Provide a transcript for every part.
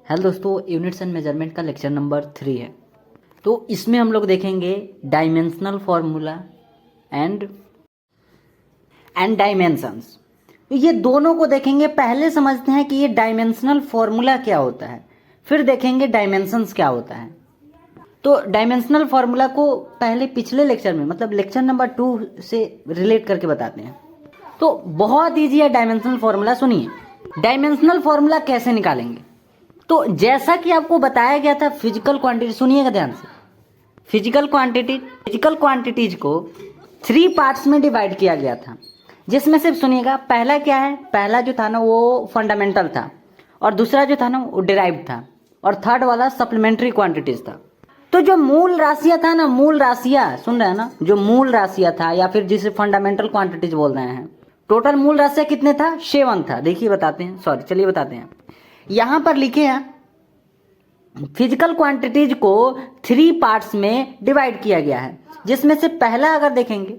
Hello दोस्तों, units and measurement का lecture number 3 है। तो इसमें हम लोग देखेंगे डायमेंशनल फॉर्मूला एंड डायमेंशंस। तो ये दोनों को देखेंगे। पहले समझते हैं कि ये डायमेंशनल फॉर्मूला क्या होता है, फिर देखेंगे डायमेंशंस क्या होता है। तो डायमेंशनल फॉर्मूला को पहले पिछले लेक्चर में मतलब लेक्चर नंबर 2 से रिलेट करके बताते हैं। तो बहुत ईजी है डायमेंशनल फॉर्मूला। सुनिए, डायमेंशनल फॉर्मूला कैसे निकालेंगे। तो जैसा कि आपको बताया गया था फिजिकल क्वांटिटी, सुनिएगा ध्यान से। फिजिकल क्वांटिटीज को 3 पार्ट्स में डिवाइड किया गया था, जिसमें सिर्फ सुनिएगा, पहला क्या है, पहला जो था ना वो फंडामेंटल था, और दूसरा जो था ना वो डिराइव्ड था, और थर्ड वाला सप्लीमेंट्री क्वांटिटीज था। तो जो मूल राशियां था ना, मूल राशियां सुन रहे हैं ना, जो मूल राशियां था या फिर जिसे फंडामेंटल क्वांटिटीज बोल रहे हैं, टोटल मूल राशियां कितने था, 7 था। देखिए बताते हैं, चलिए बताते हैं। यहां पर लिखे हैं फिजिकल क्वांटिटीज को 3 पार्ट्स में डिवाइड किया गया है, जिसमें से पहला अगर देखेंगे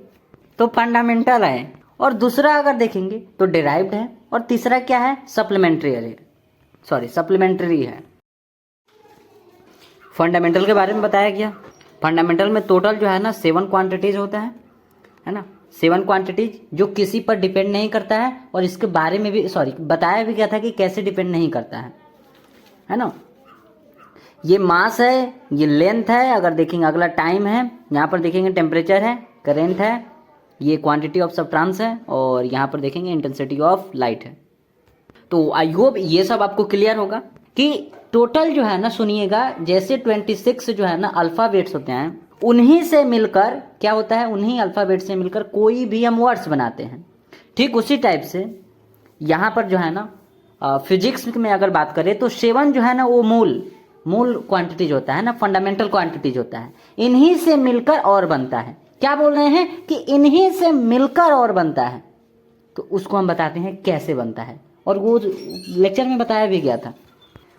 तो फंडामेंटल है, और दूसरा अगर देखेंगे तो डिराइव्ड है, और तीसरा क्या है, सप्लीमेंट्री है। फंडामेंटल के बारे में बताया गया। फंडामेंटल में टोटल जो है ना 7 क्वांटिटीज होता है ना, 7 क्वांटिटीज जो किसी पर डिपेंड नहीं करता है, और इसके बारे में भी बताया भी गया था कि कैसे डिपेंड नहीं करता है ना। ये मास है, ये लेंथ है, अगर देखेंगे अगला टाइम है, यहाँ पर देखेंगे टेम्परेचर है, करेंट है, ये क्वांटिटी ऑफ सब्सटेंस है, और यहाँ पर देखेंगे इंटेंसिटी ऑफ लाइट है। तो आई होप ये सब आपको क्लियर होगा कि टोटल जो है ना, सुनिएगा, जैसे 26 जो है ना अल्फाबेट्स होते हैं, उन्हीं से मिलकर क्या होता है, उन्हीं अल्फाबेट से मिलकर कोई भी हम वर्ड्स बनाते हैं। ठीक उसी टाइप से यहाँ पर जो है ना फिजिक्स में अगर बात करें तो 7 जो है ना वो मूल क्वांटिटीज होता है ना, फंडामेंटल क्वांटिटीज होता है। इन्हीं से मिलकर और बनता है। क्या बोल रहे हैं कि इन्हीं से मिलकर और बनता है। तो उसको हम बताते हैं कैसे बनता है, और वो लेक्चर में बताया भी गया था।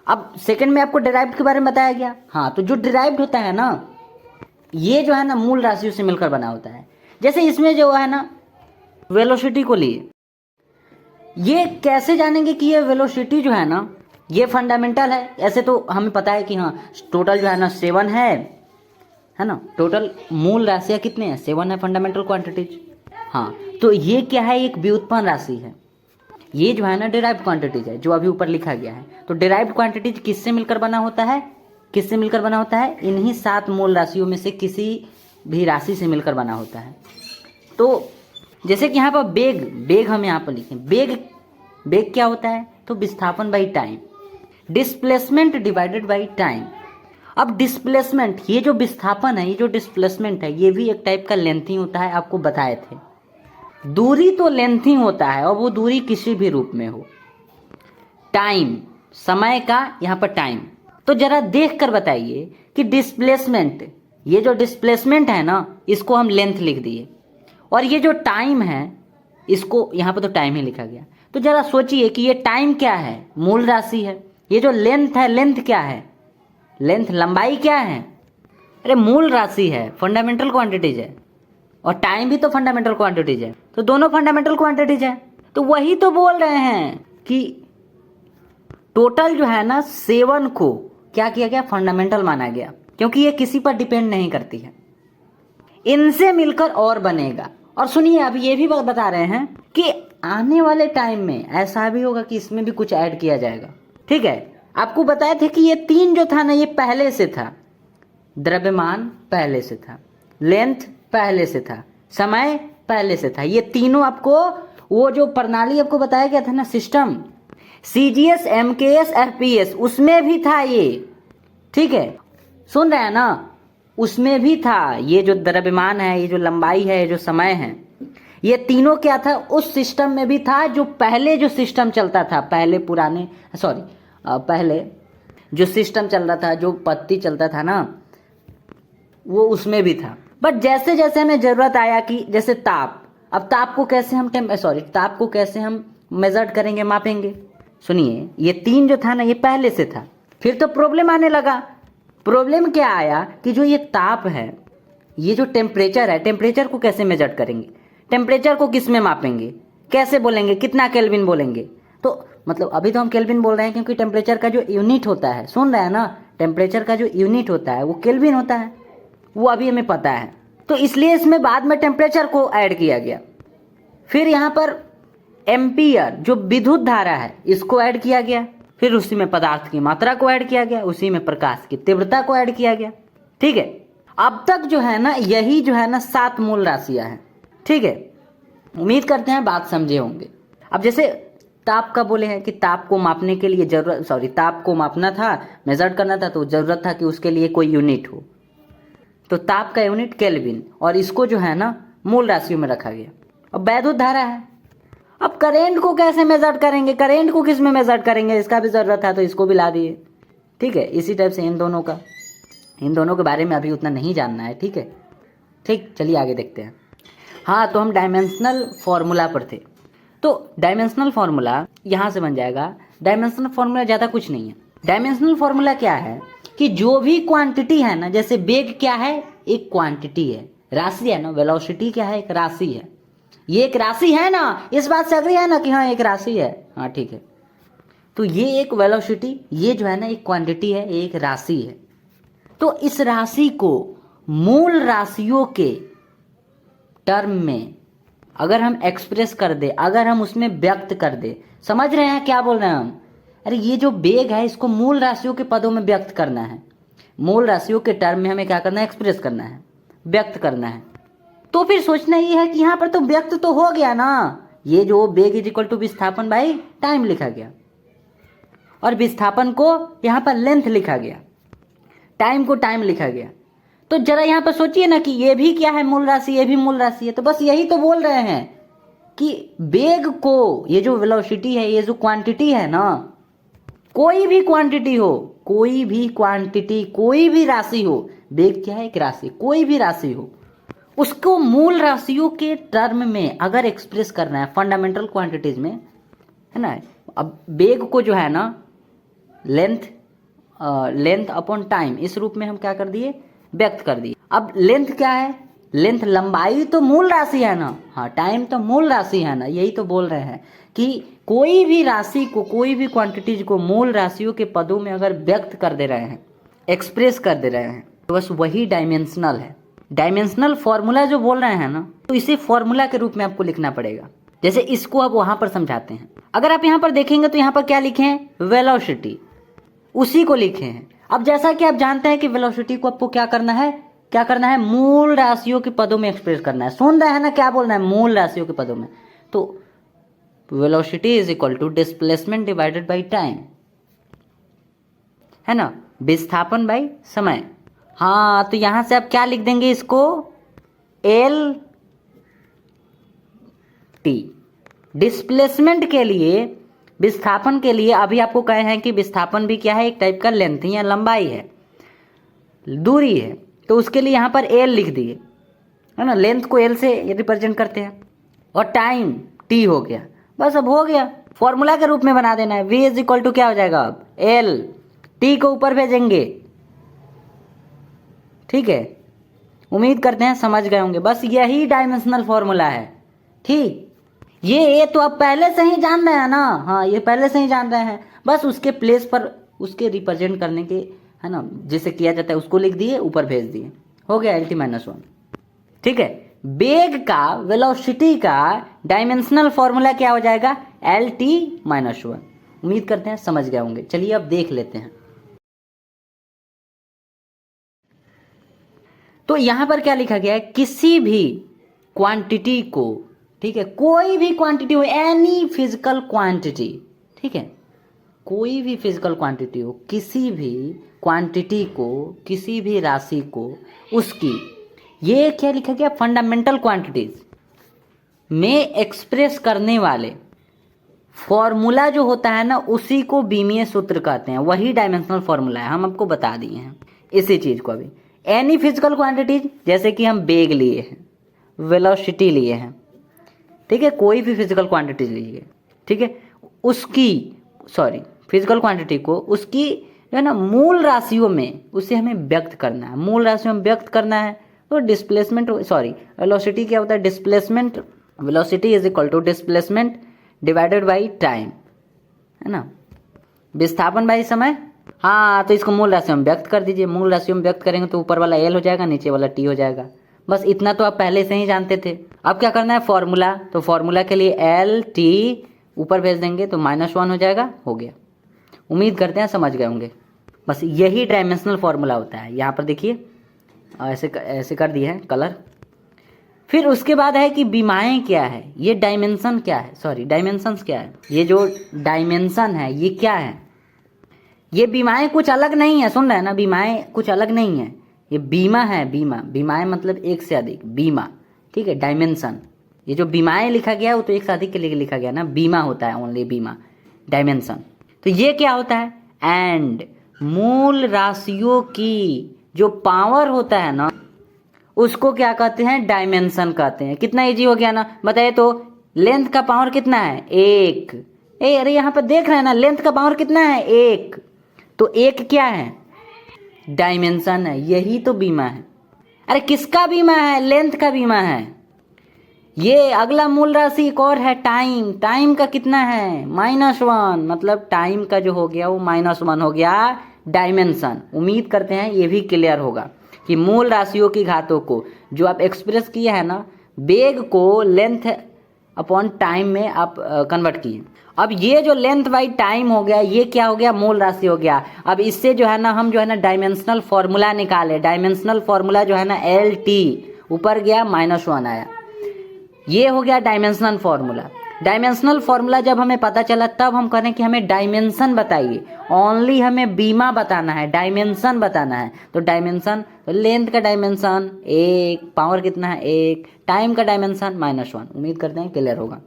अब सेकंड में आपको डिराइव्ड के बारे में बताया गया। हाँ, तो जो डिराइव्ड होता है ना, ये जो है ना मूल राशियों से मिलकर बना होता है। जैसे इसमें जो है ना वेलोसिटी को लिए, ये कैसे जानेंगे कि ये वेलोसिटी जो है ना ये फंडामेंटल है। ऐसे तो हमें पता है कि हाँ टोटल जो है ना 7 है ना, टोटल मूल राशियाँ कितने हैं, 7 है फंडामेंटल क्वांटिटीज। हाँ, तो ये क्या है, एक व्युत्पन्न राशि है। ये जो है ना डिराइव्ड क्वांटिटीज है, जो अभी ऊपर लिखा गया है। तो डिराइव्ड क्वांटिटीज किससे मिलकर बना होता है, इन्हीं 7 मूल राशियों में से किसी भी राशि से मिलकर बना होता है। तो जैसे कि यहाँ पर बेग हम यहाँ पर लिखें, बेग क्या होता है, तो विस्थापन by time, displacement divided by time. अब डिस्प्लेसमेंट, ये जो विस्थापन है, ये जो डिस्प्लेसमेंट है, ये भी एक टाइप का लेंथ ही होता है, आपको बताए थे। दूरी तो लेंथ ही होता है, और वो दूरी किसी भी रूप में हो। टाइम, समय का यहाँ पर टाइम। तो जरा देख कर बताइए कि डिस्प्लेसमेंट, ये जो डिस्प्लेसमेंट है ना, इसको हम लेंथ लिख दिए, और ये जो टाइम है इसको यहाँ पर तो टाइम ही लिखा गया। तो जरा सोचिए कि ये टाइम क्या है, मूल राशि है। ये जो लेंथ है, लेंथ क्या है, लेंथ लंबाई क्या है, अरे मूल राशि है, फंडामेंटल क्वांटिटीज है, और टाइम भी तो फंडामेंटल क्वांटिटीज है। तो दोनों फंडामेंटल क्वांटिटीज है। तो वही तो बोल रहे हैं कि टोटल जो है ना 7 को क्या किया गया, फंडामेंटल माना गया, क्योंकि ये किसी पर डिपेंड नहीं करती है। इनसे मिलकर और बनेगा। और सुनिए, अभी ये भी बता रहे हैं कि आने वाले टाइम में ऐसा भी होगा कि इसमें भी कुछ ऐड किया जाएगा। ठीक है, आपको बताए थे कि ये 3 जो था ना, ये पहले से था। द्रव्यमान पहले से था, लेंथ पहले से था, समय पहले से था। ये तीनों आपको वो जो प्रणाली आपको बताया गया था ना, सिस्टम, CGS, MKS, FPS, उसमें भी था ये। ठीक है, सुन रहे हैं ना, उसमें भी था। ये जो द्रव्यमान है, ये जो लंबाई है, ये जो समय है, ये तीनों क्या था, उस सिस्टम में भी था जो पहले जो सिस्टम चलता था, पहले जो सिस्टम चल रहा था, जो पत्ती चलता था ना, वो उसमें भी था। बट जैसे जैसे हमें जरूरत आया कि जैसे ताप, अब ताप को कैसे हम मेजर करेंगे, मापेंगे। सुनिए, ये 3 जो था ना, ये पहले से था। फिर तो प्रॉब्लम आने लगा। प्रॉब्लम क्या आया कि जो ये ताप है, ये जो टेम्परेचर है, टेम्परेचर को कैसे मेजर करेंगे, टेम्परेचर को किस में मापेंगे, कैसे बोलेंगे, कितना केल्विन बोलेंगे। तो मतलब अभी तो हम केल्विन बोल रहे हैं क्योंकि टेम्परेचर का जो यूनिट होता है, सुन रहे हैं ना, टेम्परेचर का जो यूनिट होता है वो केल्विन होता है, वो अभी हमें पता है, तो इसलिए इसमें बाद में टेम्परेचर को ऐड किया गया। फिर यहाँ पर एम्पियर जो विद्युत धारा है इसको ऐड किया गया, फिर उसी में पदार्थ की मात्रा को ऐड किया गया, उसी में प्रकाश की तीव्रता को ऐड किया गया। ठीक है, अब तक जो है ना यही जो है ना 7 मूल राशियां हैं। ठीक है, उम्मीद करते हैं बात समझे होंगे। अब जैसे ताप का बोले हैं कि ताप को मापने के लिए ताप को मापना था, मेजर करना था, तो जरूरत था कि उसके लिए कोई यूनिट हो, तो ताप का यूनिट केल्विन, और इसको जो है ना मूल राशियों में रखा गया। अब विद्युत धारा है, अब करेंट को कैसे मेजर करेंगे, करेंट को किस में मेजर करेंगे, इसका भी जरूरत था तो इसको भी ला दिए। ठीक है, इसी टाइप से इन दोनों के बारे में अभी उतना नहीं जानना है। ठीक है, ठीक, चलिए आगे देखते हैं। हाँ, तो हम डायमेंशनल फॉर्मूला पर थे, तो डायमेंशनल फॉर्मूला यहाँ से बन जाएगा। डायमेंशनल फॉर्मूला ज़्यादा कुछ नहीं है। डायमेंशनल फॉर्मूला क्या है कि जो भी क्वांटिटी है ना, जैसे वेग क्या है, एक क्वांटिटी है, राशि है ना, वेलोसिटी क्या है, एक राशि है, ये एक राशि है ना, इस बात से अग्री है ना कि हाँ एक राशि है, हाँ ठीक है, तो ये एक वेलोसिटी, ये जो है ना एक क्वांटिटी है, एक राशि है। तो इस राशि को मूल राशियों के टर्म में अगर हम एक्सप्रेस कर दे, अगर हम उसमें व्यक्त कर दे, समझ रहे हैं क्या बोल रहे हैं हम? अरे ये जो वेग है इसको मूल राशियों के पदों में व्यक्त करना है, मूल राशियों के टर्म में हमें क्या करना है, एक्सप्रेस करना है, व्यक्त करना है। तो फिर सोचना ये है कि यहाँ पर तो व्यक्त तो हो गया ना, ये जो वेग इज इक्वल टू विस्थापन बाई टाइम लिखा गया, और विस्थापन को यहाँ पर लेंथ लिखा गया, टाइम को टाइम लिखा गया। तो जरा यहाँ पर सोचिए ना कि ये भी क्या है, मूल राशि, ये भी मूल राशि है। तो बस यही तो बोल रहे हैं कि वेग को, ये जो वेलोसिटी है, ये जो क्वांटिटी है ना, कोई भी क्वांटिटी हो, कोई भी क्वांटिटी, कोई भी राशि हो, वेग क्या है, एक राशि, कोई भी राशि हो, उसको मूल राशियों के टर्म में अगर एक्सप्रेस करना है, फंडामेंटल क्वांटिटीज में, है ना। अब वेग को जो है ना लेंथ अपॉन टाइम, इस रूप में हम क्या कर दिए, व्यक्त कर दिए। अब लेंथ क्या है, लेंथ लंबाई तो मूल राशि है ना, हाँ टाइम तो मूल राशि है ना, यही तो बोल रहे हैं कि कोई भी राशि को, कोई भी क्वांटिटीज को मूल राशियों के पदों में अगर व्यक्त कर दे रहे हैं, एक्सप्रेस कर दे रहे हैं, तो बस वही डायमेंशनल है। डायमेंशनल फॉर्मूला जो बोल रहे हैं ना, तो इसे फॉर्मूला के रूप में आपको लिखना पड़ेगा। जैसे इसको अब वहां पर समझाते हैं। अगर आप यहाँ पर देखेंगे तो यहाँ पर क्या लिखे हैं, वेलोसिटी, उसी को लिखे हैं। अब जैसा कि आप जानते हैं कि वेलोसिटी को आपको क्या करना है, मूल राशियों के पदों में एक्सप्रेस करना है। सुन रहे हैं ना क्या बोलना है, मूल राशियों के पदों में। तो velocity is equal to displacement divided by time, है ना, विस्थापन बाई समय। हाँ, तो यहां से आप क्या लिख देंगे इसको, एल टी। डिस्प्लेसमेंट के लिए, विस्थापन के लिए अभी आपको कहे हैं कि विस्थापन भी क्या है, एक टाइप का लेंथ या लंबाई है, दूरी है, तो उसके लिए यहाँ पर एल लिख दिए, है ना, लेंथ को एल से रिप्रेजेंट करते हैं, और टाइम टी हो गया। बस अब हो गया, फॉर्मूला के रूप में बना देना है। v इज इक्वल टू क्या हो जाएगा, अब एल, टी को ऊपर भेजेंगे। ठीक है, उम्मीद करते हैं समझ गए होंगे। बस यही डायमेंशनल फॉर्मूला है। ठीक, ये तो आप पहले से ही जान रहे हैं ना, हाँ ये पहले से ही जान रहे हैं, बस उसके प्लेस पर उसके रिप्रेजेंट करने के, है ना, जैसे किया जाता है उसको लिख दिए, ऊपर भेज दिए, हो गया LT-1। ठीक है, वेग का, वेलोसिटी का डायमेंशनल फॉर्मूला क्या हो जाएगा, LT-1। उम्मीद करते हैं समझ गए होंगे। चलिए अब देख लेते हैं। तो यहां पर क्या लिखा गया है, किसी भी क्वांटिटी को, ठीक है, कोई भी क्वांटिटी हो, एनी फिजिकल क्वांटिटी, ठीक है, कोई भी फिजिकल क्वांटिटी हो, किसी भी क्वांटिटी को, किसी भी राशि को, उसकी, ये क्या लिखा गया, फंडामेंटल क्वांटिटीज में एक्सप्रेस करने वाले फॉर्मूला जो होता है ना, उसी को बीमीय सूत्र कहते हैं। वही डायमेंशनल फॉर्मूला है, हम आपको बता दिए हैं इसी चीज को अभी। एनी फिजिकल क्वांटिटीज, जैसे कि हम वेग लिए हैं, वेलोसिटी लिए हैं, ठीक है, कोई भी फिजिकल क्वांटिटी लीजिए, ठीक है, उसकी, फिजिकल क्वांटिटी को, उसकी जो है ना मूल राशियों में, उसे हमें व्यक्त करना है, मूल राशियों में व्यक्त करना है। तो डिस्प्लेसमेंट, वेलोसिटी क्या होता है, displacement, velocity is equal to displacement divided by time, है ना। विस्थापन बाई समय, हाँ तो इसको मूल राशियों में व्यक्त कर दीजिए। मूल राशियों में व्यक्त करेंगे तो ऊपर वाला एल हो जाएगा, नीचे वाला टी हो जाएगा। बस इतना तो आप पहले से ही जानते थे। अब क्या करना है, फॉर्मूला, तो फॉर्मूला के लिए एल टी ऊपर भेज देंगे तो -1 हो जाएगा, हो गया। उम्मीद करते हैं समझ गए होंगे। बस यही डायमेंशनल फॉर्मूला होता है। यहाँ पर देखिए ऐसे कर दिए हैं कलर। फिर उसके बाद है कि बीमाएँ क्या है, ये डायमेंशन क्या है, सॉरी डायमेंशंस क्या है। ये जो डायमेंशन है ये क्या है, ये बीमाएँ कुछ अलग नहीं है, सुन रहे हैं ना, बीमाएँ कुछ अलग नहीं है, ये बीमा है। बीमा, बीमाएँ मतलब एक से अधिक, बीमा, ठीक है। डायमेंशन, ये जो बीमाएँ लिखा गया है वो तो एक से अधिक के लिए लिखा गया ना, बीमा होता है ओनली बीमा, डायमेंशन। तो ये क्या होता है, एंड मूल राशियों की जो पावर होता है ना उसको क्या कहते हैं, डायमेंशन कहते हैं। कितना इजी हो गया ना, बताइए तो। लेंथ का पावर कितना है, 1। अरे यहाँ पर देख रहे हैं ना, लेंथ का पावर कितना है, 1। तो 1 क्या है, डायमेंशन है, यही तो बीमा है। अरे किसका बीमा है, लेंथ का बीमा है। ये अगला मूल राशि एक और है, टाइम। टाइम का कितना है, -1, मतलब टाइम का जो हो गया वो -1 हो गया, डायमेंशन। उम्मीद करते हैं ये भी क्लियर होगा कि मूल राशियों की घातों को जो आप एक्सप्रेस किए हैं ना, वेग को लेंथ अपॉन टाइम में आप कन्वर्ट किए। अब ये जो लेंथ बाई टाइम हो गया, ये क्या हो गया, मूल राशि हो गया। अब इससे जो है ना हम जो है ना डायमेंशनल फॉर्मूला निकाले। डायमेंशनल फॉर्मूला जो है ना एल टी, ऊपर गया -1 आया, ये हो गया डायमेंशनल फॉर्मूला। डायमेंशनल फॉर्मूला जब हमें पता चला तब हम करें कि हमें डायमेंशन बताइए। ओनली हमें बीमा बताना है, डायमेंशन बताना है। तो डायमेंशन, तो लेंथ का डायमेंशन 1, पावर कितना है 1, टाइम का डायमेंशन -1। उम्मीद करते हैं क्लियर होगा,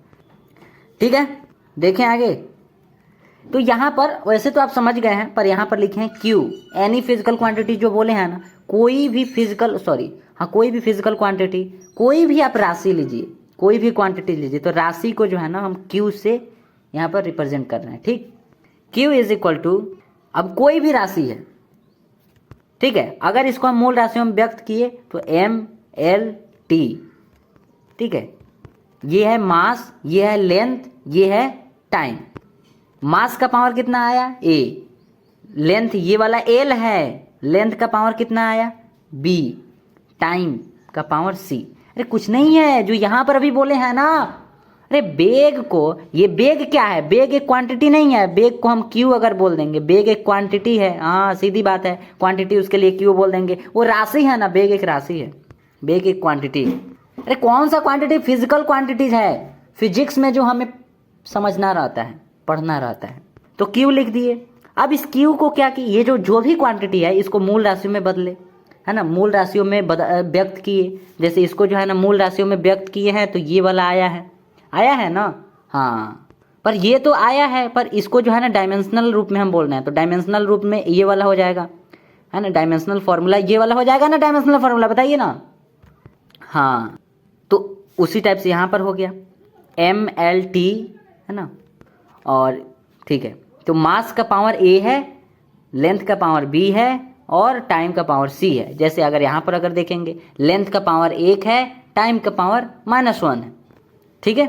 ठीक है। देखें आगे, तो यहाँ पर वैसे तो आप समझ गए हैं, पर यहाँ पर लिखे हैं Q, एनी फिजिकल क्वांटिटी जो बोले हैं ना, कोई भी फिजिकल, सॉरी हाँ, कोई भी फिजिकल क्वांटिटी, कोई भी आप राशि लीजिए, कोई भी क्वांटिटी लीजिए, तो राशि को जो है ना हम Q से यहाँ पर रिप्रेजेंट कर रहे हैं, ठीक। Q इज इक्वल टू, अब कोई भी राशि है, ठीक है, अगर इसको हम मूल राशियों में व्यक्त किए तो MLT, ठीक है। ये है मास, ये है लेंथ, ये है टाइम। मास का पावर कितना आया, A, लेंथ ये वाला L है, लेंथ का पावर कितना आया B, टाइम का पावर C। अरे कुछ नहीं है जो यहाँ पर अभी बोले हैं ना। अरे बेग को, ये बेग क्या है, बेग एक क्वांटिटी नहीं है, बेग को हम Q अगर बोल देंगे, बेग एक क्वांटिटी है, हाँ सीधी बात है, क्वांटिटी उसके लिए Q बोल देंगे। वो राशि है ना, बेग एक राशि है, बेग एक क्वांटिटी। अरे कौन सा क्वांटिटी, फिजिकल क्वांटिटीज है, फिजिक्स में जो हमें समझना रहता है, पढ़ना रहता है। तो Q लिख दिए। अब इस Q को क्या की, ये जो भी क्वांटिटी है इसको मूल राशियों में बदले, है ना, मूल राशियों में व्यक्त किए। जैसे इसको जो है ना मूल राशियों में व्यक्त किए हैं तो ये वाला आया है ना, हाँ। पर ये तो आया है, पर इसको जो है ना डायमेंशनल रूप में हम बोल रहे हैं, तो डायमेंशनल रूप में ये वाला हो जाएगा, है ना, डायमेंशनल फॉर्मूला ये वाला हो जाएगा ना, डायमेंशनल फॉर्मूला बताइए ना, हाँ। तो उसी टाइप से यहाँ पर हो गया MLT, है ना, और ठीक है। तो मास का पावर A है, लेंथ का पावर B है और टाइम का पावर C है। जैसे अगर यहाँ पर अगर देखेंगे, लेंथ का पावर 1 है, टाइम का पावर -1 है, ठीक है।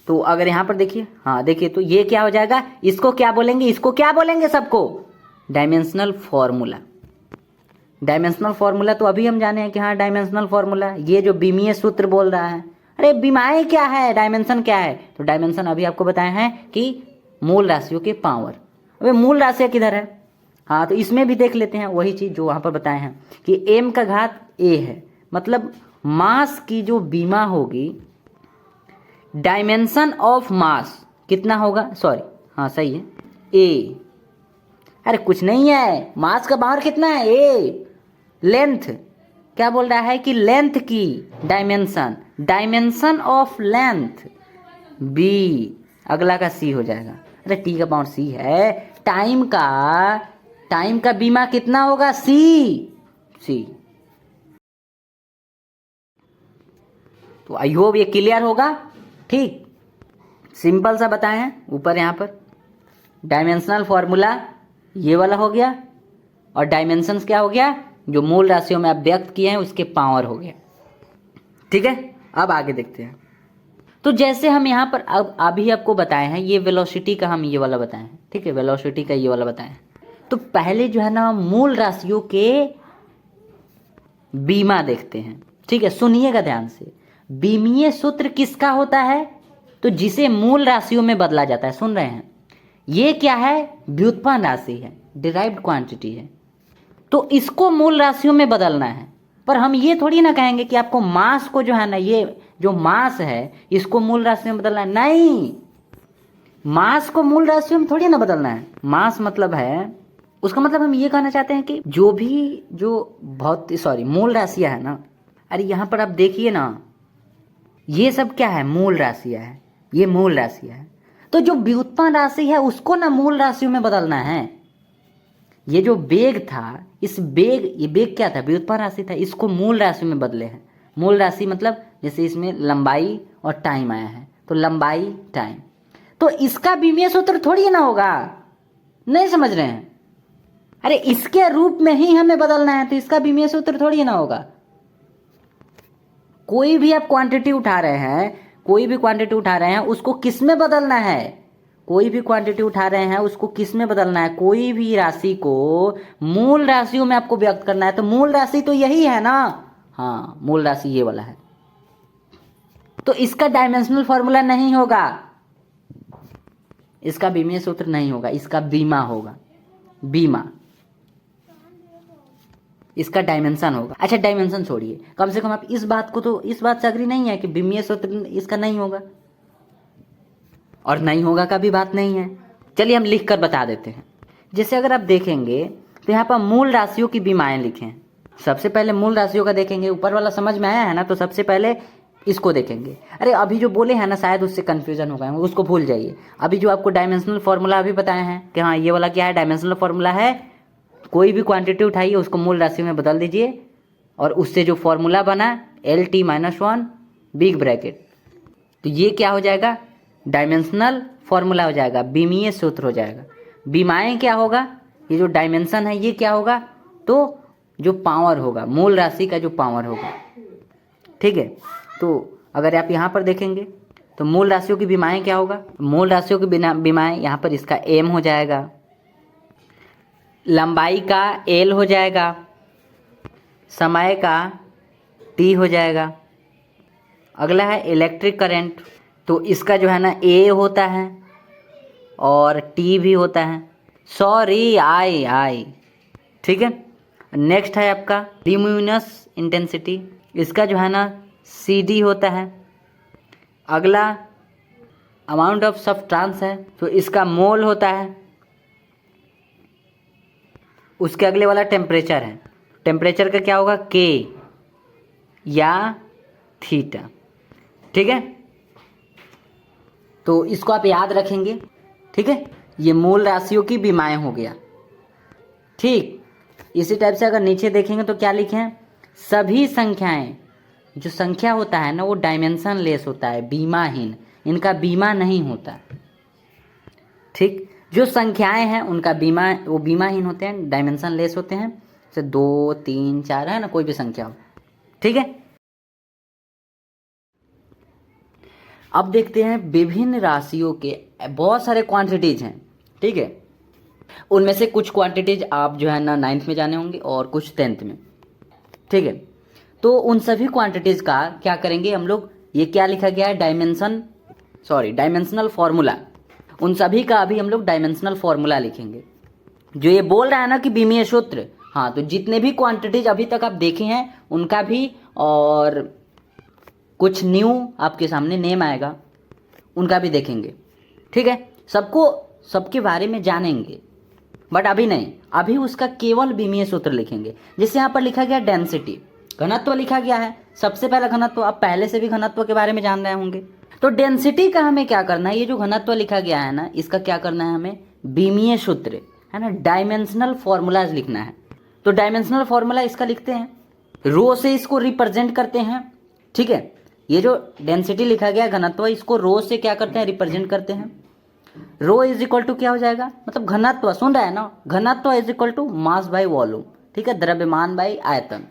तो अगर यहाँ पर देखिए, हाँ देखिए, तो ये क्या हो जाएगा, इसको क्या बोलेंगे, इसको क्या बोलेंगे सबको, डायमेंशनल फॉर्मूला। डायमेंशनल फॉर्मूला तो अभी हम जाने हैं कि हाँ डायमेंशनल फॉर्मूला, ये जो बीमीय सूत्र बोल रहा है। अरे बीमाएँ क्या है, डायमेंशन क्या है, तो डायमेंशन अभी आपको बताए हैं कि मूल राशियों के पावर। अबे मूल राशियाँ किधर है, हाँ तो इसमें भी देख लेते हैं वही चीज़ जो वहाँ पर बताए हैं कि m का घात a है, मतलब मास की जो बीमा होगी, डायमेंशन ऑफ मास कितना होगा, सॉरी हाँ सही है a। अरे कुछ नहीं है, मास का पावर कितना है a, लेंथ क्या बोल रहा है कि लेंथ की dimension, dimension of length b, अगला का c हो जाएगा। अरे t का पावर c है, टाइम का बीमा कितना होगा C। तो आई होप ये क्लियर होगा, ठीक, सिंपल सा बताए हैं। ऊपर यहाँ पर डायमेंशनल फॉर्मूला ये वाला हो गया, और डायमेंशंस क्या हो गया, जो मूल राशियों में आप व्यक्त किए हैं उसके पावर हो गया, ठीक है। अब आगे देखते हैं। तो जैसे हम यहाँ पर अब अभी आपको बताए हैं, ये वेलोसिटी का हम ये वाला बताए हैं, ठीक है, वेलोसिटी का ये वाला बताए हैं। तो पहले जो है ना मूल राशियों के बीमा देखते हैं, ठीक है, सुनिएगा ध्यान से। बीमीय सूत्र किसका होता है? तो जिसे मूल राशियों में बदला जाता है, सुन रहे हैं, ये क्या है? व्युत्पन्न राशि है, डिराइव्ड क्वांटिटी है। तो इसको मूल राशियों में बदलना है। पर हम ये थोड़ी ना कहेंगे कि आपको मास को जो है ना, ये जो मास है इसको मूल राशि में बदलना है, नहीं, मास को मूल राशियों में थोड़ी ना बदलना है। मास मतलब है, उसका मतलब हम ये कहना चाहते हैं कि जो भी जो मूल राशियां है ना, अरे यहाँ पर आप देखिए ना, ये सब क्या है? मूल राशियां है, ये मूल राशियां है। तो जो व्युत्पन्न राशि है उसको ना मूल राशियों में बदलना है। ये जो वेग था, ये वेग क्या था? व्युत्पन्न राशि था, इसको मूल राशि में बदले हैं। मूल राशि मतलब जैसे इसमें लंबाई और टाइम आया है, तो लंबाई टाइम, तो इसका बीमीय सूत्र थोड़ी ना होगा, नहीं समझ रहे हैं? अरे इसके रूप में ही हमें बदलना है, तो इसका बीमीय सूत्र थोड़ी ना होगा। कोई भी आप क्वांटिटी उठा रहे हैं, उसको किस में बदलना है? कोई भी क्वांटिटी उठा रहे हैं उसको किस में बदलना है? कोई भी राशि को मूल राशियों में आपको व्यक्त करना है। तो मूल राशि तो यही है ना, हाँ, मूल राशि ये वाला है। तो इसका डायमेंशनल फॉर्मूला नहीं होगा, इसका बीमीय सूत्र नहीं होगा, इसका बीमा होगा, बीमा, इसका डायमेंशन होगा। अच्छा डायमेंशन छोड़िए, कम से कम आप इस बात से अग्री नहीं है कि बीमीय सूत्र इसका नहीं होगा, और नहीं होगा का भी बात नहीं है। चलिए हम लिख कर बता देते हैं। जैसे अगर आप देखेंगे तो यहाँ पर मूल राशियों की बीमाएं लिखे हैं। सबसे पहले मूल राशियों का देखेंगे, ऊपर वाला समझ में आया है ना, तो सबसे पहले इसको देखेंगे। अरे अभी जो बोले हैं ना, शायद उससे कन्फ्यूजन हो गया, उसको भूल जाइए। अभी जो आपको डायमेंशनल फॉर्मूला अभी बताए हैं कि हाँ ये वाला क्या है, डायमेंशनल फॉर्मूला है, कोई भी क्वांटिटी उठाइए उसको मूल राशि में बदल दीजिए, और उससे जो फॉर्मूला बना LT-1 बिग ब्रैकेट, तो ये क्या हो जाएगा? डायमेंशनल फॉर्मूला हो जाएगा, बीमीय सूत्र हो जाएगा। बीमाएं क्या होगा? ये जो डायमेंशन है ये क्या होगा? तो जो पावर होगा, मूल राशि का जो पावर होगा, ठीक है। तो अगर आप यहाँ पर देखेंगे तो मूल राशियों की बीमाएं क्या होगा? मूल राशियों की बीमाएं यहाँ पर इसका M हो जाएगा, लंबाई का L हो जाएगा, समय का T हो जाएगा। अगला है इलेक्ट्रिक करंट, तो इसका जो है ना A होता है और T भी होता है, सॉरी I, ठीक है। नेक्स्ट है आपका ल्यूमिनस इंटेंसिटी, इसका जो है ना CD होता है। अगला अमाउंट ऑफ सब्सटेंस है, तो इसका मोल होता है। उसके अगले वाला टेम्परेचर है, टेम्परेचर का क्या होगा? K या थीटा, ठीक है। तो इसको आप याद रखेंगे, ठीक है। ये मूल राशियों की बीमाएं हो गया, ठीक। इसी टाइप से अगर नीचे देखेंगे तो क्या लिखे हैं? सभी संख्याएं, जो संख्या होता है ना वो डायमेंशन लेस होता है, बीमाहीन, इनका बीमा नहीं होता, ठीक। जो संख्याएं हैं उनका बीमा, वो बीमाहीन होते हैं, डायमेंशन लेस होते हैं, जैसे 2, 3, 4 है ना, कोई भी संख्या हो, ठीक है। अब देखते हैं विभिन्न राशियों के बहुत सारे क्वांटिटीज हैं, ठीक है। उनमें से कुछ क्वांटिटीज आप जो है ना 9th में जाने होंगे और कुछ 10th में, ठीक है। तो उन सभी क्वांटिटीज का क्या करेंगे हम लोग? ये क्या लिखा गया है? Dimensional formula. उन सभी का अभी हम लोग डायमेंशनल फॉर्मूला लिखेंगे। जो ये बोल रहा है ना कि बीमीय सूत्र, हाँ, तो जितने भी क्वांटिटीज अभी तक आप देखे हैं उनका भी, और कुछ न्यू आपके सामने नेम आएगा उनका भी देखेंगे, ठीक है। सबके बारे में जानेंगे, बट अभी नहीं, अभी उसका केवल बीमीय सूत्र लिखेंगे। जैसे यहाँ पर लिखा गया डेंसिटी, घनत्व लिखा गया है। सबसे पहला घनत्व, आप पहले से भी घनत्व के बारे में जान रहे होंगे। तो डेंसिटी का हमें क्या करना है? ये जो घनत्व लिखा गया है ना, इसका क्या करना है हमें? बीमीय सूत्र है ना, डायमेंशनल फॉर्मूलाज लिखना है। तो डायमेंशनल फॉर्मूला इसका लिखते हैं, रो से इसको रिप्रेजेंट करते हैं, ठीक है। ये जो डेंसिटी लिखा गया घनत्व, इसको रो से क्या करते हैं? रिप्रेजेंट करते हैं। रो इज इक्वल टू क्या हो जाएगा? मतलब घनत्व, सुन रहा है ना, घनत्व is equal to mass by volume, ठीक है, द्रव्यमान बाय आयतन।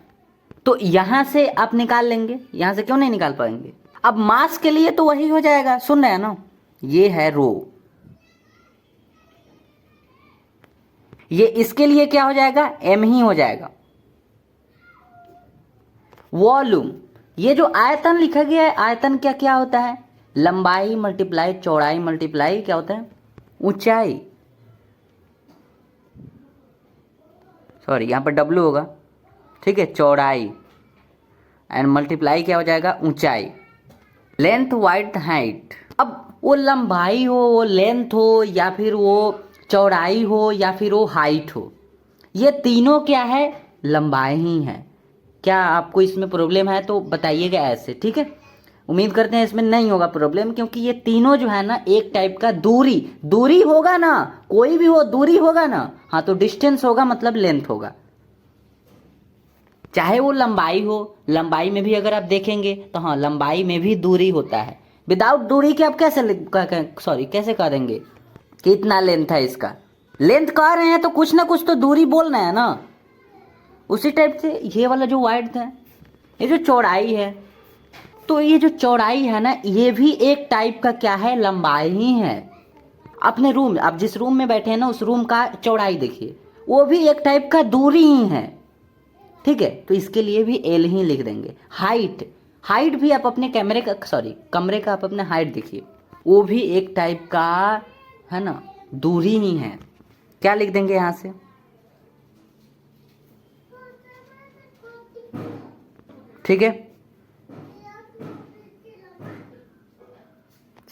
तो यहां से आप निकाल लेंगे, यहां से क्यों नहीं निकाल पाएंगे? अब मास के लिए तो वही हो जाएगा, सुन रहे हैं ना, ये है रो, ये इसके लिए क्या हो जाएगा, m ही हो जाएगा। वॉल्यूम, ये जो आयतन लिखा गया है, आयतन क्या क्या होता है, लंबाई मल्टीप्लाई चौड़ाई मल्टीप्लाई क्या होता है, ऊंचाई, सॉरी यहाँ पर W होगा, ठीक है, चौड़ाई एंड मल्टीप्लाई क्या हो जाएगा, ऊंचाई। लेंथ वाइड हाइट, अब वो लंबाई हो, वो लेंथ हो, या फिर वो चौड़ाई हो, या फिर वो हाइट हो, ये तीनों क्या है, लंबाई ही है। क्या आपको इसमें प्रॉब्लम है तो बताइएगा ऐसे, ठीक है। उम्मीद करते हैं इसमें नहीं होगा प्रॉब्लम, क्योंकि ये तीनों जो है ना एक टाइप का दूरी होगा ना, कोई भी हो दूरी होगा ना, हाँ तो डिस्टेंस होगा मतलब लेंथ होगा। चाहे वो लंबाई हो, लंबाई में भी अगर आप देखेंगे तो हाँ लंबाई में भी दूरी होता है। विदाउट दूरी के आप कैसे कह देंगे कि इतना लेंथ है, इसका लेंथ कह रहे हैं तो कुछ ना कुछ तो दूरी बोल रहे हैं ना। उसी टाइप से ये वाला जो वाइड है, ये जो चौड़ाई है, तो ये जो चौड़ाई है ना, ये भी एक टाइप का क्या है, लंबाई ही है। अपने रूम, आप जिस रूम में बैठे हैं ना, उस रूम का चौड़ाई देखिए, वो भी एक टाइप का दूरी ही है, ठीक है। तो इसके लिए भी एल ही लिख देंगे। हाइट भी आप अपने कमरे का आप अपने हाइट देखिए, वो भी एक टाइप का है ना, दूरी ही है। क्या लिख देंगे यहां से, ठीक है,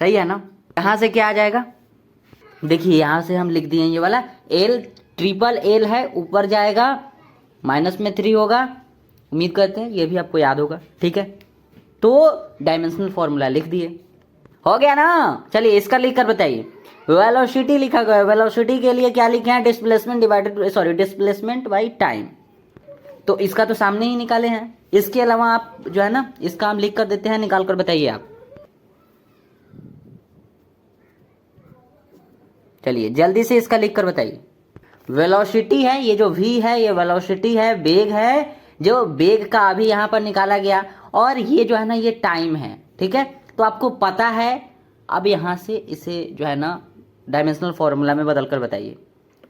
सही है ना। यहां से क्या आ जाएगा, देखिए यहां से हम लिख दिए ये वाला एल, ट्रिपल एल है, ऊपर जाएगा माइनस में 3 होगा। उम्मीद करते हैं ये भी आपको याद होगा, ठीक है। तो डायमेंशनल फॉर्मूला लिख दिए, हो गया ना। चलिए इसका लिख कर बताइए। वेलोसिटी लिखा गया, वेलोसिटी के लिए क्या लिखे हैं, डिस्प्लेसमेंट बाई टाइम। तो इसका तो सामने ही निकाले हैं। इसके अलावा आप जो है ना, इसका हम लिख कर देते हैं, निकाल कर बताइए आप। चलिए जल्दी से इसका लिख कर बताइए। वेलोसिटी है, ये जो v है ये वेलोसिटी है, वेग है, जो वेग का अभी यहां पर निकाला गया, और ये जो है ना ये टाइम है, ठीक है। तो आपको पता है, अब यहां से इसे जो है ना डायमेंशनल फॉर्मूला में बदल कर बताइए,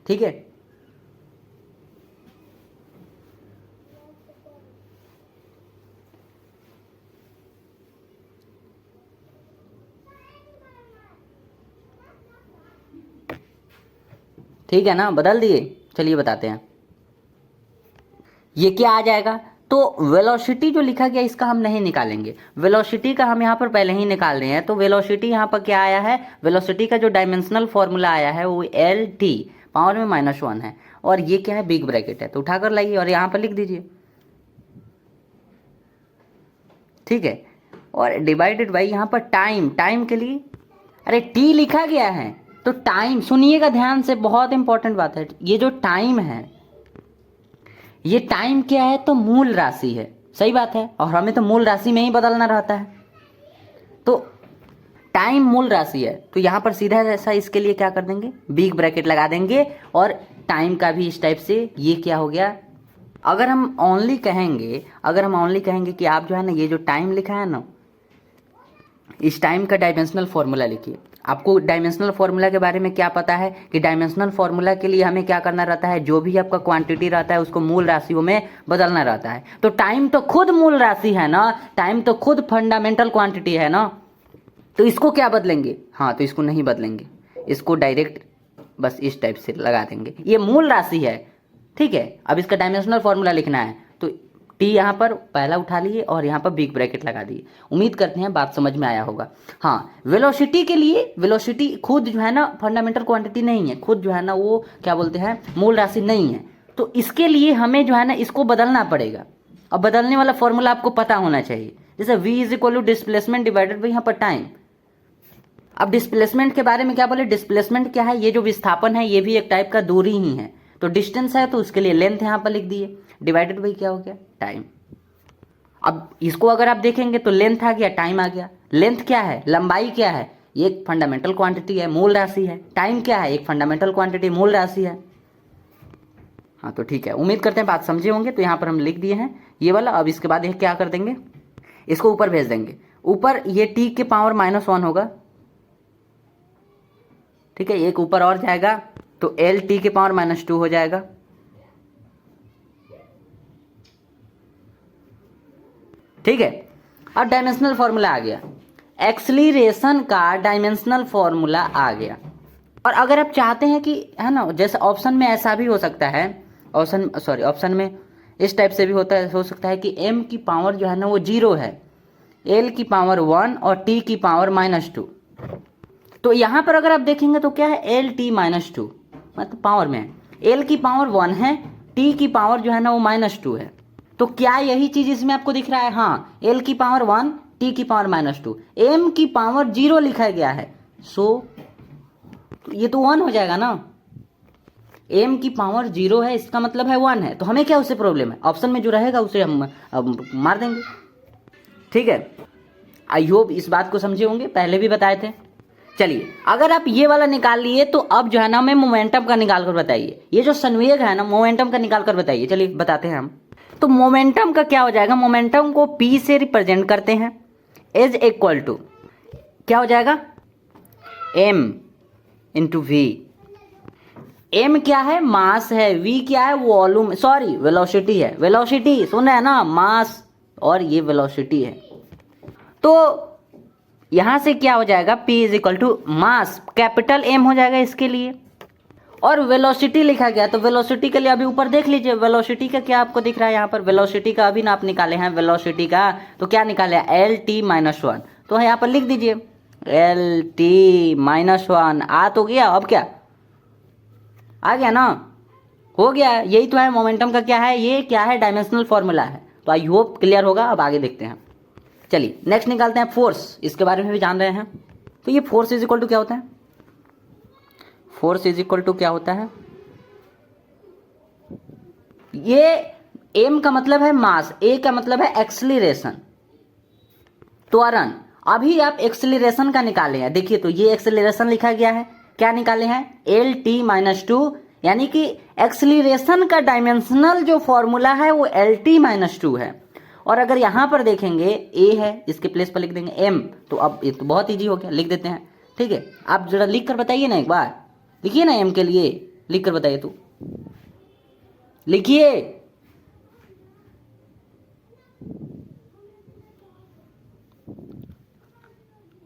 ठीक है। ठीक है ना, बदल दिए। चलिए बताते हैं ये क्या आ जाएगा। तो वेलोसिटी जो लिखा गया इसका हम नहीं निकालेंगे, वेलोसिटी का हम यहाँ पर पहले ही निकाल रहे हैं। तो वेलोसिटी यहाँ पर क्या आया है, वेलोसिटी का जो डायमेंशनल फॉर्मूला आया है वो LT पावर में -1 है, और ये क्या है, बिग ब्रैकेट है। तो उठाकर लाइए और यहाँ पर लिख दीजिए, ठीक है। और डिवाइडेड बाई यहाँ पर टाइम के लिए, अरे T लिखा गया है तो टाइम, सुनिएगा ध्यान से, बहुत इंपॉर्टेंट बात है। ये जो टाइम है, ये टाइम क्या है, तो मूल राशि है, सही बात है, और हमें तो मूल राशि में ही बदलना रहता है। तो टाइम मूल राशि है, तो यहां पर सीधा ऐसा इसके लिए क्या कर देंगे, बिग ब्रैकेट लगा देंगे। और टाइम का भी इस टाइप से, ये क्या हो गया, अगर हम ओनली कहेंगे कि आप जो है ना ये जो टाइम लिखा है ना, इस टाइम का डायमेंशनल फॉर्मूला लिखिए। आपको डायमेंशनल फॉर्मूला के बारे में क्या पता है कि डायमेंशनल फॉर्मूला के लिए हमें क्या करना रहता है, जो भी आपका क्वांटिटी रहता है उसको मूल राशियों में बदलना रहता है। तो टाइम तो खुद मूल राशि है ना, टाइम तो खुद फंडामेंटल क्वांटिटी है ना, तो इसको क्या बदलेंगे, हाँ तो इसको नहीं बदलेंगे, इसको डायरेक्ट बस इस टाइप से लगा देंगे, ये मूल राशि है, ठीक है। अब इसका डायमेंशनल फॉर्मूला लिखना है, तो T यहाँ पर पहला उठा लिए और यहाँ पर बिग ब्रैकेट लगा दिए। उम्मीद करते हैं बात समझ में आया होगा। हाँ, वेलोसिटी के लिए, वेलोसिटी खुद जो है ना फंडामेंटल क्वांटिटी नहीं है, खुद जो है ना वो क्या बोलते हैं, मूल राशि नहीं है। तो इसके लिए हमें जो है ना इसको बदलना पड़ेगा। अब बदलने वाला फॉर्मूला आपको पता होना चाहिए, जैसे v = डिस्प्लेसमेंट डिवाइडेड बाई यहाँ पर टाइम। अब डिस्प्लेसमेंट के बारे में क्या बोले, डिस्प्लेसमेंट क्या है, ये जो विस्थापन है ये भी एक टाइप का दूरी ही है। तो डिस्टेंस है तो उसके लिए लेंथ यहाँ पर लिख दिए, डिवाइडेड बाई क्या हो गया, टाइम। अब इसको अगर आप देखेंगे तो लेंथ आ गया, टाइम आ गया। लेंथ क्या है, लंबाई क्या है, ये एक फंडामेंटल क्वांटिटी है, मूल राशि है। टाइम क्या है, एक फंडामेंटल क्वांटिटी, मूल राशि है। हाँ तो ठीक है, उम्मीद करते हैं बात समझे होंगे। तो यहाँ पर हम लिख दिए हैं ये वाला। अब इसके बाद ये क्या कर देंगे, इसको ऊपर भेज देंगे, ऊपर ये t के पावर -1 होगा, ठीक है, एक ऊपर और जाएगा तो l t के पावर -2 हो जाएगा। ठीक है, अब डायमेंशनल फॉर्मूला आ गया, एक्सीलरेशन का डायमेंशनल फॉर्मूला आ गया। और अगर आप चाहते हैं कि, है ना, जैसे ऑप्शन में ऐसा भी हो सकता है, ऑप्शन में इस टाइप से भी हो सकता है कि m की पावर जो है ना वो 0 है, l की पावर 1 और t की पावर -2। तो यहाँ पर अगर आप देखेंगे तो क्या है, l t -2 मतलब पावर में है, l की पावर 1 है, t की पावर जो है ना वो -2 है। तो क्या यही चीज इसमें आपको दिख रहा है? हाँ, l की पावर 1, t की पावर -2, m की पावर 0 लिखा गया है। सो ये तो 1 हो जाएगा ना, m की पावर 0 है, इसका मतलब है 1 है, तो हमें क्या उससे प्रॉब्लम है? ऑप्शन में जो रहेगा उसे हम मार देंगे। ठीक है, आई होप इस बात को समझे होंगे, पहले भी बताए थे। चलिए, अगर आप ये वाला निकाल लिए तो अब जो है ना हमें मोमेंटम का निकाल कर बताइए, ये जो संवेग है ना मोमेंटम का निकाल कर बताइए। चलिए बताते हैं हम। तो मोमेंटम का क्या हो जाएगा, मोमेंटम को p से रिप्रेजेंट करते हैं, इज इक्वल टू क्या हो जाएगा, m इंटू v। m क्या है, मास है, v क्या है, वॉल्यूम, सॉरी वेलोसिटी है, वेलोसिटी सुना है ना, मास और ये वेलोसिटी है। तो यहां से क्या हो जाएगा, p is equal to mass capital M हो जाएगा इसके लिए, और वेलोसिटी लिखा गया, तो वेलोसिटी के लिए अभी ऊपर देख लीजिए, वेलोसिटी का क्या आपको दिख रहा है यहाँ पर, वेलोसिटी का अभी ना आप निकाले हैं, वेलोसिटी का तो क्या निकाले, LT -1, तो यहाँ पर लिख दीजिए LT -1 आ तो गया, अब क्या आ गया ना, हो गया, यही तो है मोमेंटम का क्या है, ये क्या है, डायमेंशनल फॉर्मूला है। तो आई होप क्लियर होगा। अब आगे देखते हैं, चलिए नेक्स्ट निकालते हैं फोर्स, इसके बारे में भी जान रहे हैं। तो ये फोर्स इज इक्वल टू क्या होता है, फोर्स इज इक्वल टू क्या होता है, ये m का मतलब है मास, a का मतलब है एक्सीलरेशन, त्वरण। अभी आप एक्सीलरेशन का निकाले हैं, देखिए तो ये एक्सीलरेशन लिखा गया है, क्या निकाले हैं, LT -2, यानी कि एक्सीलरेशन का डायमेंशनल जो फॉर्मूला है वो LT -2 है। और अगर यहां पर देखेंगे a है, इसके प्लेस पर लिख देंगे m, तो अब ये तो बहुत इजी हो गया, लिख देते हैं। ठीक है, आप जरा लिख कर बताइए ना, एक बार लिखिए ना, m के लिए लिख कर बताइए, तो लिखिए,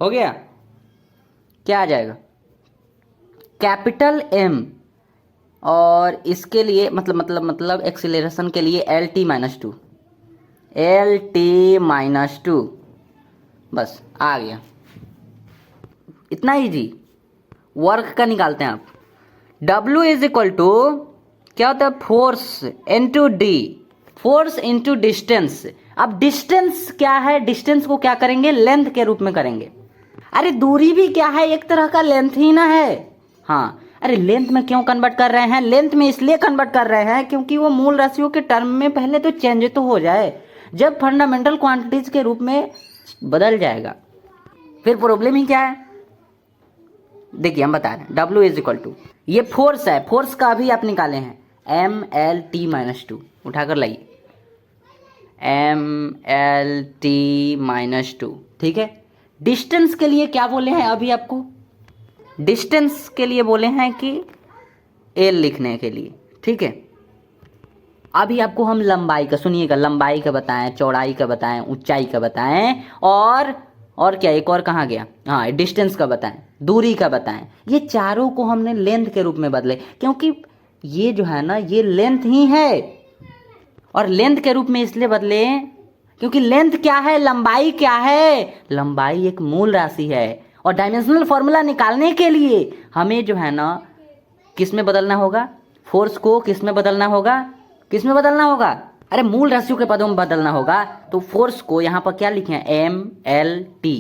हो गया, क्या आ जाएगा, कैपिटल M, और इसके लिए मतलब एक्सीलरेशन के लिए LT -2, LT -2, बस आ गया, इतना इजी। वर्क का निकालते हैं आप, W इज इक्वल टू क्या होता है, force into D, force into distance. अब डिस्टेंस क्या है, डिस्टेंस को क्या करेंगे, लेंथ के रूप में करेंगे। अरे दूरी भी क्या है, एक तरह का लेंथ ही ना है। हाँ, अरे लेंथ में क्यों कन्वर्ट कर रहे हैं, लेंथ में इसलिए कन्वर्ट कर रहे हैं क्योंकि वो मूल राशियों के टर्म में पहले तो चेंज तो हो जाए, जब फंडामेंटल क्वांटिटीज के रूप में बदल जाएगा फिर प्रॉब्लम ही क्या है। देखिए हम बता रहे हैं, W इज इक्वल टू, ये फोर्स है, फोर्स का अभी आप निकाले हैं MLT -2, उठाकर लाइए MLT -2। ठीक है, डिस्टेंस के लिए क्या बोले हैं, अभी आपको डिस्टेंस के लिए बोले हैं कि L लिखने के लिए। ठीक है, अभी आपको हम लंबाई का, सुनिएगा, लंबाई का बताएं, चौड़ाई का बताएं, ऊंचाई का बताएं, और क्या, एक और कहाँ गया, हाँ डिस्टेंस का बताएं, दूरी का बताएं। ये चारों को हमने लेंथ के रूप में बदले, क्योंकि ये जो है ना ये लेंथ ही है, और लेंथ के रूप में इसलिए बदले क्योंकि लेंथ क्या है, लंबाई क्या है, लंबाई एक मूल राशि है, और डायमेंशनल फॉर्मूला निकालने के लिए हमें जो है ना किस में बदलना होगा, फोर्स को किस में बदलना होगा, किस में बदलना होगा, अरे मूल राशियों के पदों में बदलना होगा। तो फोर्स को यहाँ पर क्या लिखे हैं, MLT,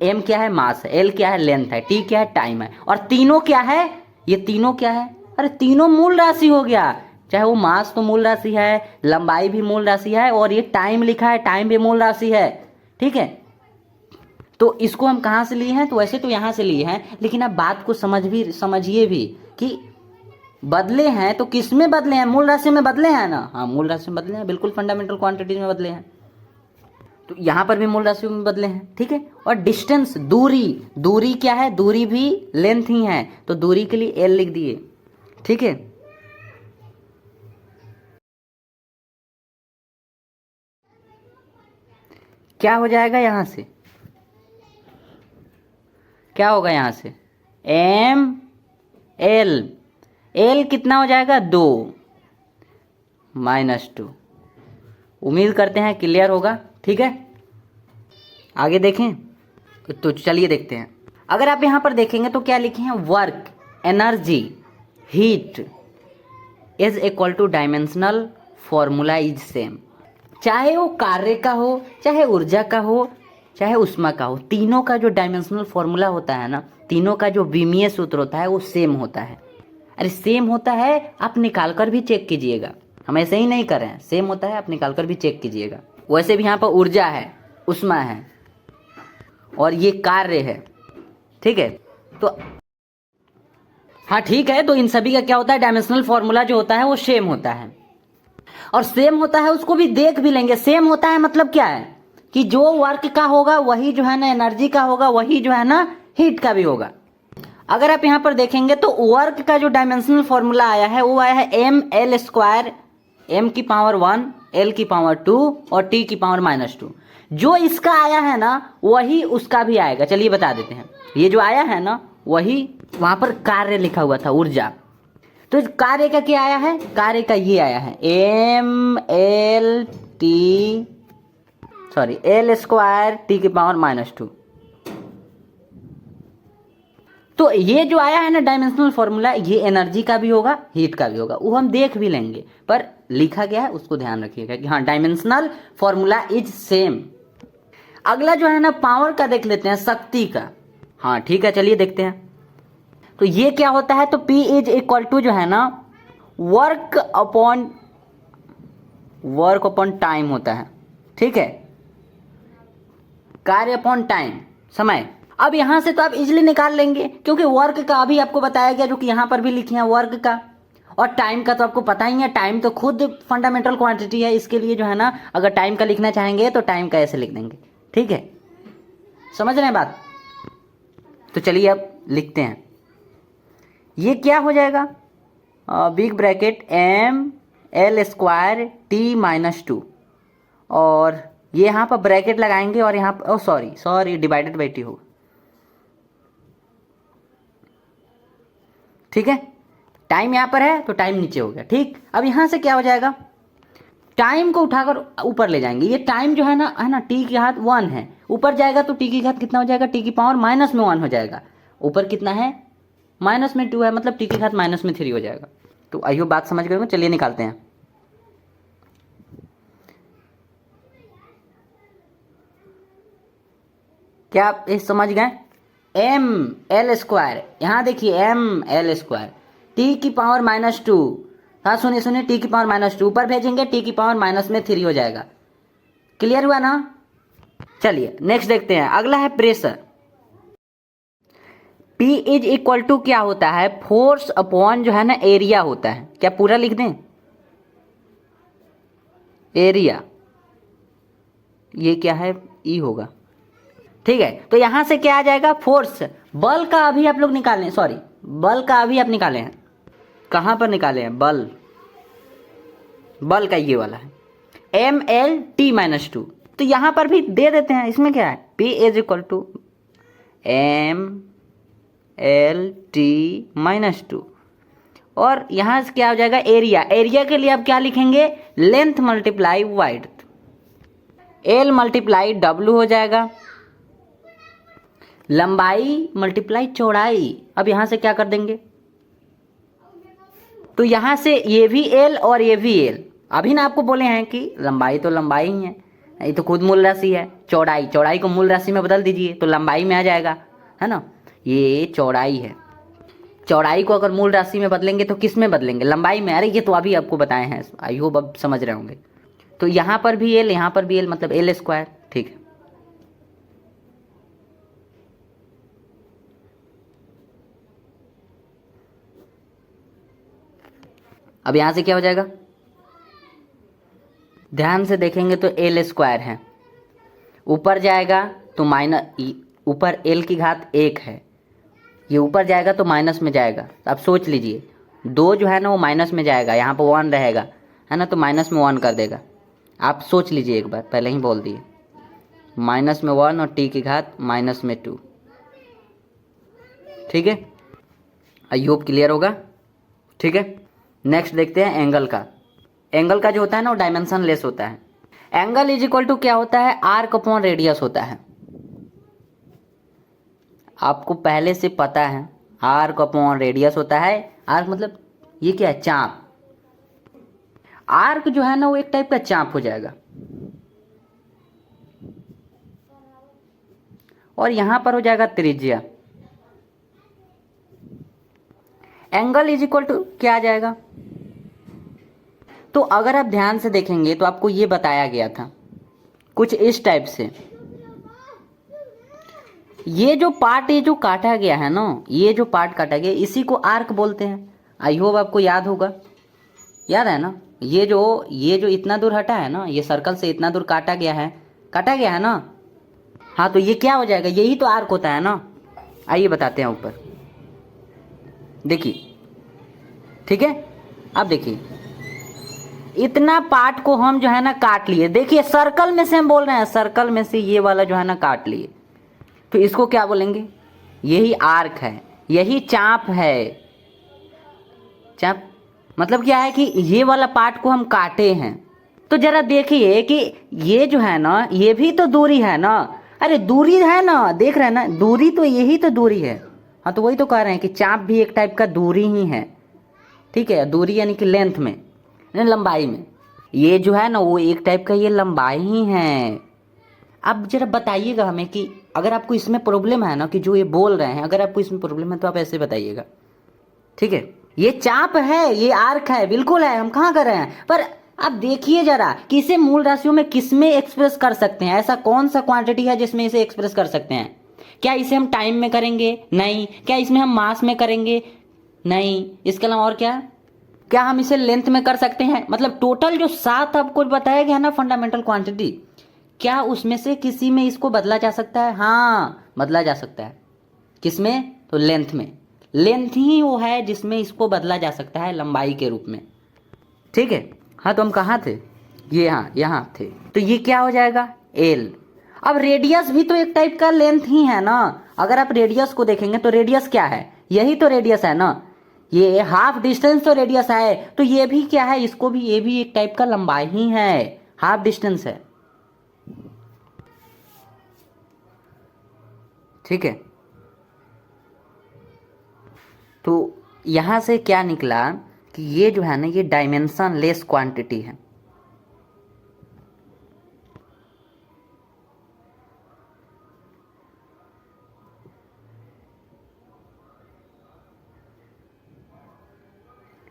M क्या है, मास है, L क्या है, लेंथ है, T क्या है, टाइम है, और तीनों क्या है, ये तीनों क्या है, अरे तीनों मूल राशि हो गया, चाहे वो मास तो मूल राशि है, लंबाई भी मूल राशि है, और ये टाइम लिखा है, टाइम भी मूल राशि है। ठीक है, तो इसको हम कहाँ से लिए हैं, तो वैसे तो यहाँ से लिए हैं, लेकिन आप बात को समझिए भी कि बदले हैं तो किस में बदले हैं, मूल राशि में बदले हैं ना, हाँ मूल राशि में बदले हैं, बिल्कुल फंडामेंटल क्वांटिटीज में बदले हैं। तो यहाँ पर भी मूल राशियों में बदले हैं, ठीक है। और डिस्टेंस, दूरी, दूरी क्या है, दूरी भी लेंथ ही है, तो दूरी के लिए एल लिख दिए, ठीक है। क्या हो जाएगा यहाँ से, क्या होगा यहाँ से, एम एल, एल कितना हो जाएगा 2 -2। उम्मीद करते हैं क्लियर होगा, ठीक है। आगे देखें तो चलिए देखते हैं। अगर आप यहाँ पर देखेंगे तो क्या लिखे हैं, work, energy, heat is equal two dimensional formula is same. चाहे वो कार्य का हो, चाहे ऊर्जा का हो, चाहे ऊष्मा का हो, तीनों का जो डायमेंशनल फॉर्मूला होता है ना, तीनों का जो विमीय सूत्र होता है वो सेम होता है। अरे सेम होता है, आप निकाल कर भी चेक कीजिएगा, हम ऐसे ही नहीं कर रहे हैं, सेम होता है, आप निकाल कर भी चेक कीजिएगा। वैसे भी यहाँ पर ऊर्जा है, ऊष्मा है और ये कार्य है, ठीक है। तो हाँ ठीक है, तो इन सभी का क्या होता है, डायमेंशनल फॉर्मूला जो होता है वो सेम होता है। और सेम होता है उसको भी देख भी लेंगे। सेम होता है मतलब क्या है कि जो वर्क का होगा वही जो है ना एनर्जी का होगा, वही जो है ना हीट का भी होगा। अगर आप यहाँ पर देखेंगे तो वर्क का जो डायमेंशनल फॉर्मूला आया है वो आया है ml², m की पावर 1, l की पावर 2 और t की पावर -2। जो इसका आया है ना वही उसका भी आएगा। चलिए बता देते हैं, ये जो आया है ना वही वहां पर कार्य लिखा हुआ था, ऊर्जा। तो इस कार्य का क्या आया है, कार्य का ये आया है l² t की पावर -2। तो ये जो आया है ना डायमेंशनल फॉर्मूला, ये एनर्जी का भी होगा, हीट का भी होगा, वो हम देख भी लेंगे, पर लिखा गया है उसको ध्यान रखिएगा कि हाँ डायमेंशनल फॉर्मूला इज सेम। अगला जो है ना पावर का देख लेते हैं, शक्ति का। हाँ ठीक है, चलिए देखते हैं। तो ये क्या होता है, तो P इज इक्वल टू जो है ना वर्क अपॉन टाइम होता है, ठीक है, कार्य अपॉन टाइम, समय। अब यहां से तो आप इजिली निकाल लेंगे क्योंकि वर्क का अभी आपको बताया गया, जो कि यहां पर भी लिखे हैं वर्क का, और टाइम का तो आपको पता ही है, टाइम तो खुद फंडामेंटल क्वांटिटी है। इसके लिए जो है ना अगर टाइम का लिखना चाहेंगे तो टाइम का ऐसे लिख देंगे, ठीक है, समझ रहे हैं बात। तो चलिए अब लिखते हैं, ये क्या हो जाएगा, बिग ब्रैकेट ml² t -2, और ये यहाँ पर ब्रैकेट लगाएंगे और यहाँ पर सॉरी डिवाइडेड बाई टी होगा, ठीक है। टाइम यहाँ पर है तो टाइम नीचे हो गया, ठीक। अब यहाँ से क्या हो जाएगा, टाइम को उठाकर ऊपर ले जाएंगे। ये टाइम जो है ना टी की घात 1 है, ऊपर जाएगा तो टी की घात कितना हो जाएगा, टी की पावर -1 हो जाएगा। ऊपर कितना है, -2 है, मतलब टी की घात -3 हो जाएगा। तो आइयो बात समझ गए, चलिए निकालते हैं। क्या आप ये समझ गए, ml², यहाँ देखिए ml², टी की पावर -2, हाँ सुनिए टी की पावर -2 ऊपर भेजेंगे, टी की पावर -3 हो जाएगा। क्लियर हुआ ना। चलिए नेक्स्ट देखते हैं, अगला है pressure. P is equal to क्या होता है, फोर्स अपॉन जो है ना एरिया होता है। क्या पूरा लिख दें, एरिया, ये क्या है, E होगा, ठीक है। तो यहां से क्या आ जाएगा, फोर्स। बल का अभी आप लोग निकालें, बल का अभी आप निकाले हैं, कहां पर निकाले हैं, बल का ये वाला है ml/t -2। तो यहां पर भी दे देते हैं, इसमें क्या है, P is equal to ml/t -2, और यहां से क्या हो जाएगा, एरिया। एरिया के लिए आप क्या लिखेंगे, length multiply wide, L multiply W हो जाएगा, लंबाई मल्टीप्लाई चौड़ाई। अब यहां से क्या कर देंगे, तो यहां से ये भी L और ये भी L। अभी ना आपको बोले हैं कि लंबाई तो लंबाई ही है, ये तो खुद मूल राशि है। चौड़ाई को मूल राशि में बदल दीजिए तो लंबाई में आ जाएगा, है ना। ये चौड़ाई है, चौड़ाई को अगर मूल राशि में बदलेंगे तो किस में बदलेंगे, लंबाई में। अरे ये तो अभी आपको बताए हैं, आई होप अब समझ रहे होंगे। तो यहाँ पर भी L, यहाँ पर भी L, मतलब L², ठीक है। अब यहां से क्या हो जाएगा, ध्यान से देखेंगे तो L² है, ऊपर जाएगा तो माइनस, ऊपर एल की घात 1 है, ये ऊपर जाएगा तो माइनस में जाएगा। तो आप सोच लीजिए 2 जो है ना वो माइनस में जाएगा, यहाँ पर 1 रहेगा है ना, तो माइनस में 1 कर देगा। आप सोच लीजिए एक बार, पहले ही बोल दिए, माइनस में 1 और टी की घात माइनस में 2। ठीक है, आई होप क्लियर होगा। ठीक है, नेक्स्ट देखते हैं एंगल का। एंगल का जो होता है ना वो डायमेंशन लेस होता है। एंगल इज इक्वल टू क्या होता है, आर्क अपॉन रेडियस होता है। आपको पहले से पता है आर्क अपॉन रेडियस होता है। आर्क मतलब ये क्या है, चाप। आर्क जो है ना वो एक टाइप का चाप हो जाएगा, और यहां पर हो जाएगा त्रिज्या। एंगल इज इक्वल टू क्या आ जाएगा, तो अगर आप ध्यान से देखेंगे तो आपको ये बताया गया था कुछ इस टाइप से। ये जो पार्ट, ये जो काटा गया है ना, ये जो पार्ट काटा गया इसी को आर्क बोलते हैं। आई होप आपको याद होगा, याद है ना। ये जो इतना दूर हटा है ना, ये सर्कल से इतना दूर काटा गया है ना। हाँ, तो ये क्या हो जाएगा, यही तो आर्क होता है ना। आइए बताते हैं ऊपर, देखिए। ठीक है, अब देखिए इतना पार्ट को हम जो है ना काट लिए। देखिए सर्कल में से हम बोल रहे हैं, सर्कल में से ये वाला जो है ना काट लिए, तो इसको क्या बोलेंगे, यही आर्क है, यही चाप है। चाप मतलब क्या है कि ये वाला पार्ट को हम काटे हैं। तो जरा देखिए कि ये जो है ना ये भी तो दूरी है ना। अरे दूरी है ना, देख रहे हैं ना, दूरी तो यही तो दूरी है। हाँ, तो वही तो कह रहे हैं कि चाप भी एक टाइप का दूरी ही है। ठीक है, दूरी यानी कि लेंथ में, लंबाई में। ये जो है ना वो एक टाइप का ये लंबाई ही है। अब जरा बताइएगा हमें कि अगर आपको इसमें प्रॉब्लम है ना, कि जो ये बोल रहे हैं, अगर आपको इसमें प्रॉब्लम है तो आप ऐसे बताइएगा। ठीक है, ये चाप है, ये आर्क है, बिल्कुल है, हम कहाँ कर रहे हैं। पर आप देखिए जरा कि इसे मूल राशियों में किसमें एक्सप्रेस कर सकते हैं। ऐसा कौन सा क्वांटिटी है जिसमें इसे एक्सप्रेस कर सकते हैं। क्या इसे हम टाइम में करेंगे, नहीं। क्या इसमें हम मास में करेंगे, नहीं। इसके अलावा और क्या हम इसे लेंथ में कर सकते हैं। मतलब टोटल जो 7 आपको बताया गया ना फंडामेंटल क्वांटिटी, क्या उसमें से किसी में इसको बदला जा सकता है। हाँ, बदला जा सकता है। किसमें, तो लेंथ में। लेंथ ही वो है जिसमें इसको बदला जा सकता है लंबाई के रूप में। ठीक है, हाँ, तो हम कहाँ थे, ये हाँ यहाँ थे। तो ये क्या हो जाएगा, एल। अब रेडियस भी तो एक टाइप का लेंथ ही है ना। अगर आप रेडियस को देखेंगे तो रेडियस क्या है, यही तो रेडियस है ना। ये हाफ डिस्टेंस तो रेडियस है, तो ये भी क्या है, इसको भी, ये भी एक टाइप का लंबाई ही है, हाफ डिस्टेंस है। ठीक है, तो यहां से क्या निकला कि ये जो है ना ये डायमेंशन लेस क्वांटिटी है।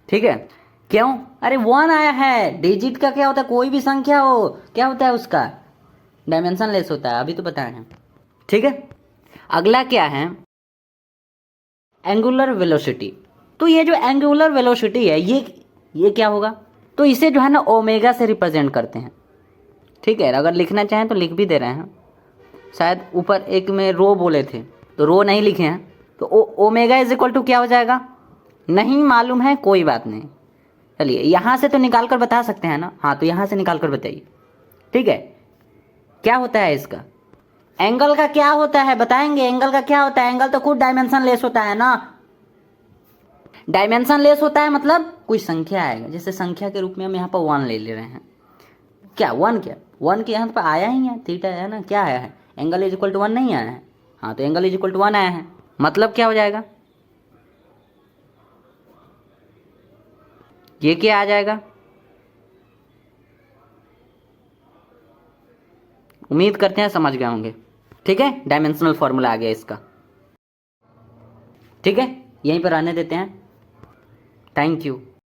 ठीक है, क्यों, अरे 1 आया है। डिजिट का क्या होता है, कोई भी संख्या हो क्या होता है उसका डायमेंशन लेस होता है, अभी तो बताए हैं। ठीक है, अगला क्या है, एंगुलर वेलोसिटी। तो ये जो एंगुलर वेलोसिटी है ये क्या होगा, तो इसे जो है ना ओमेगा से रिप्रेजेंट करते हैं। ठीक है, अगर लिखना चाहें तो लिख भी दे रहे हैं। शायद ऊपर एक में रो बोले थे तो रो नहीं लिखे हैं, तो ओमेगा इज इक्वल टू क्या हो जाएगा, नहीं मालूम है, कोई बात नहीं। चलिए यहाँ से तो निकाल कर बता सकते हैं ना। हाँ, तो यहाँ से निकाल कर बताइए। ठीक है, क्या होता है इसका, एंगल का क्या होता है बताएंगे। एंगल का क्या होता है, एंगल तो खुद डायमेंशन लेस होता है ना। डायमेंशन लेस होता है मतलब कोई संख्या आएगा, जैसे संख्या के रूप में हम यहाँ पर 1 ले रहे हैं। क्या 1 के यहाँ पर आया ही है, थीटा है ना, क्या आया है, एंगल इज इक्वल टू 1 नहीं आया है। हाँ, तो एंगल इज इक्वल टू 1 आया है, मतलब क्या हो जाएगा, ये क्या आ जाएगा। उम्मीद करते हैं समझ गए होंगे। ठीक है, डायमेंशनल फॉर्मूला आ गया इसका। ठीक है, यहीं पर आने देते हैं। Thank you.